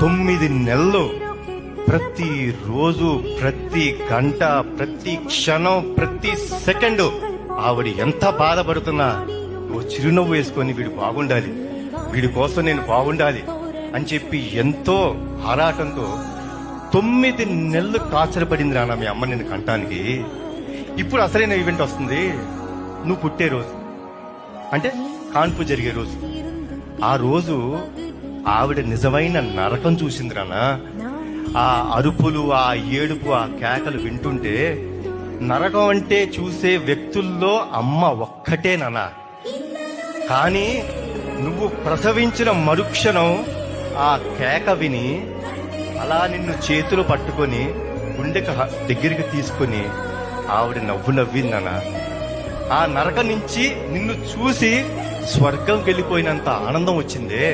9 నెలలు ప్రతి రోజు, ప్రతి గంట, ప్రతి క్షణం, ప్రతి సెకండ్ ఆవిడ ఎంత బాధపడుతున్నా ఓ చిరునవ్వు వేసుకొని వీడు బాగుండాలి, వీడి కోసం నేను బాగుండాలి అని చెప్పి ఎంతో ఆరాటంతో 9 నెలలు టార్చర్ పడింది నాన్న మీ అమ్మ నిన్ను కంటానికి. ఇప్పుడు అసలైన ఈవెంట్ వస్తుంది, నువ్వు పుట్టే రోజు, అంటే కాన్పు జరిగే రోజు. ఆ రోజు ఆవిడ నిజమైన నరకం చూసింది నాన్న. ఆ అరుపులు, ఆ ఏడుపు, ఆ కేకలు వింటుంటే నరకం అంటే చూసే వ్యక్తుల్లో అమ్మ ఒక్కటే నాన్న. కానీ నువ్వు ప్రసవించిన మరుక్షణం ఆ కేక విని అలా నిన్ను చేతులు పట్టుకొని గుండెకి దగ్గరికి తీసుకొని ఆవిడ నవ్వు నవ్విందన్న. ఆ నరక నుంచి నిన్ను చూసి స్వర్గంకి వెళ్ళిపోయినంత ఆనందం వచ్చిందే.